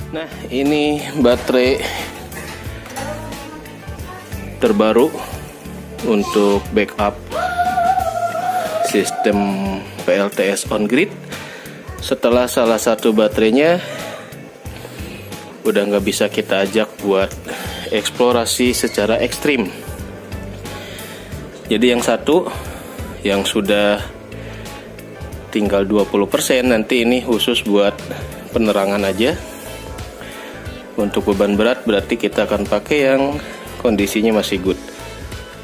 Nah, ini baterai terbaru untuk backup sistem PLTS on grid. Setelah salah satu baterainya udah nggak bisa kita ajak buat eksplorasi secara ekstrim. Jadi yang satu yang sudah tinggal 20%, nanti ini khusus buat penerangan aja. Untuk beban berat berarti kita akan pakai yang kondisinya masih good.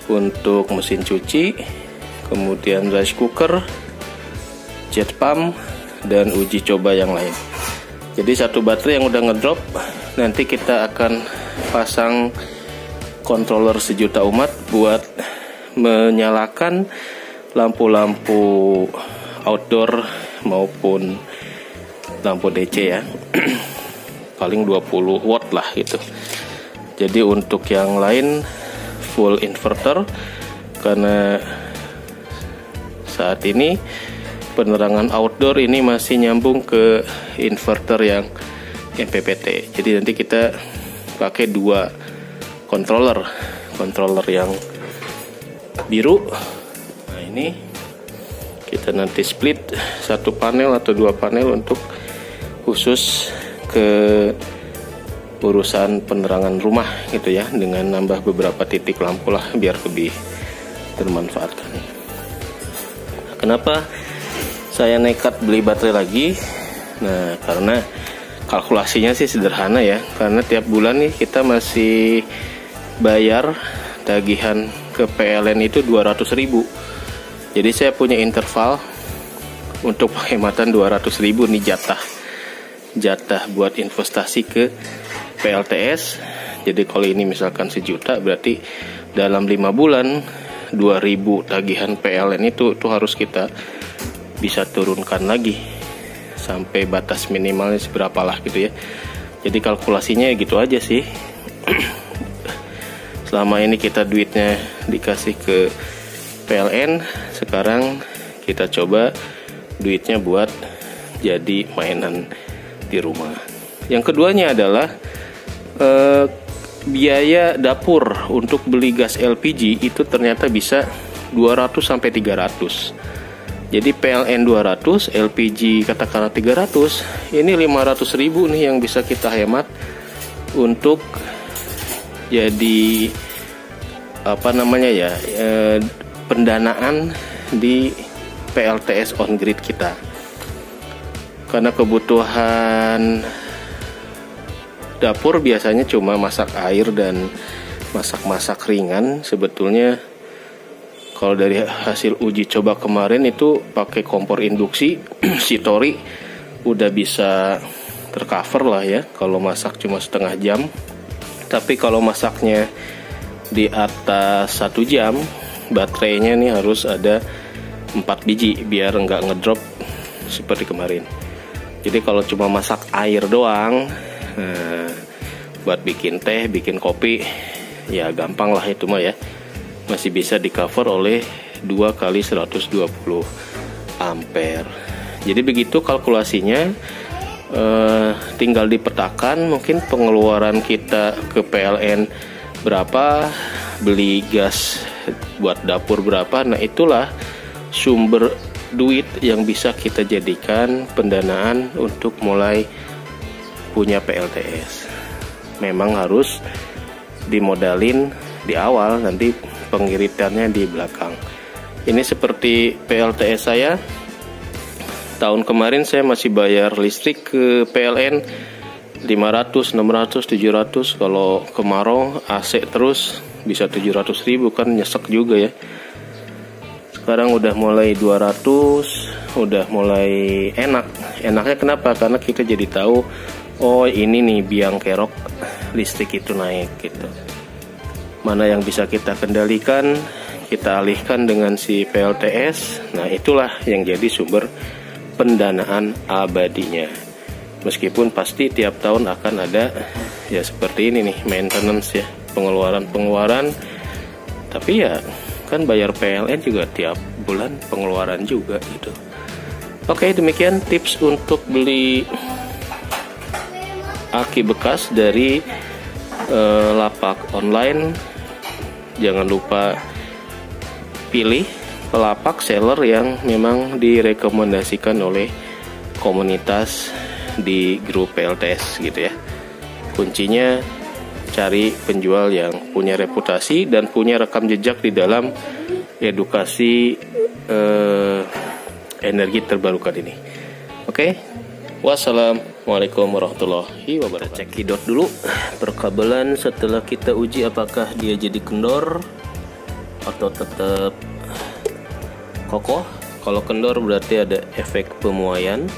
Untuk mesin cuci, kemudian rice cooker, jet pump, dan uji coba yang lain. Jadi satu baterai yang udah ngedrop, nanti kita akan pasang controller sejuta umat buat menyalakan lampu-lampu outdoor maupun lampu DC ya. Paling 20 watt lah gitu. Jadi untuk yang lain full inverter, karena saat ini penerangan outdoor ini masih nyambung ke inverter yang MPPT. Jadi nanti kita pakai dua controller yang biru. Nah, ini kita nanti split satu panel atau dua panel untuk khusus ke urusan penerangan rumah gitu ya, dengan nambah beberapa titik lampu lah biar lebih bermanfaatkan. Kenapa saya nekat beli baterai lagi? Nah, karena kalkulasinya sih sederhana ya, karena tiap bulan nih kita masih bayar tagihan ke PLN itu 200.000. Jadi saya punya interval untuk penghematan 200.000 nih jatah buat investasi ke PLTS. Jadi kalau ini misalkan 1 juta, berarti dalam 5 bulan 2.000 tagihan PLN itu harus kita bisa turunkan lagi sampai batas minimalnya seberapa lah gitu ya. Jadi kalkulasinya gitu aja sih. Selama ini kita duitnya dikasih ke PLN, sekarang kita coba duitnya buat jadi mainan di rumah. Yang keduanya adalah biaya dapur untuk beli gas LPG itu ternyata bisa 200 sampai 300. Jadi PLN 200, LPG katakanlah 300, ini 500.000 nih yang bisa kita hemat untuk jadi pendanaan di PLTS on grid kita. Karena kebutuhan dapur biasanya cuma masak air dan masak-masak ringan. Sebetulnya kalau dari hasil uji coba kemarin itu pakai kompor induksi Shitori udah bisa tercover lah ya kalau masak cuma setengah jam. Tapi kalau masaknya di atas 1 jam, baterainya nih harus ada 4 biji biar nggak ngedrop seperti kemarin. Jadi kalau cuma masak air doang, buat bikin teh, bikin kopi, ya gampang lah itu mah ya. Masih bisa di cover oleh 2 kali 120 ampere. Jadi begitu kalkulasinya. Tinggal dipetakan mungkin pengeluaran kita ke PLN berapa, beli gas buat dapur berapa. Nah, itulah sumber duit yang bisa kita jadikan pendanaan untuk mulai punya PLTS. Memang harus dimodalin di awal, nanti pengiritannya di belakang. Ini seperti PLTS saya. Tahun kemarin saya masih bayar listrik ke PLN 500, 600, 700. Kalau kemarau AC terus bisa 700.000, kan nyesek juga ya. Sekarang udah mulai 200, udah mulai enak. Enaknya kenapa? Karena kita jadi tahu, oh ini nih biang kerok listrik itu naik gitu. Mana yang bisa kita kendalikan, kita alihkan dengan si PLTS. Nah, itulah yang jadi sumber pendanaan abadinya. Meskipun pasti tiap tahun akan ada ya seperti ini nih, maintenance ya, pengeluaran. Tapi ya kan bayar PLN juga tiap bulan pengeluaran juga gitu. Oke, demikian tips untuk beli aki bekas dari lapak online. Jangan lupa pilih pelapak seller yang memang direkomendasikan oleh komunitas di grup PLTS gitu ya. Kuncinya cari penjual yang punya reputasi dan punya rekam jejak di dalam edukasi energi terbarukan ini. Oke. Wassalamualaikum warahmatullahi wabarakatuh. Kita cekidot dulu perkabelan setelah kita uji apakah dia jadi kendor atau tetap kokoh. Kalau kendor berarti ada efek pemuaian.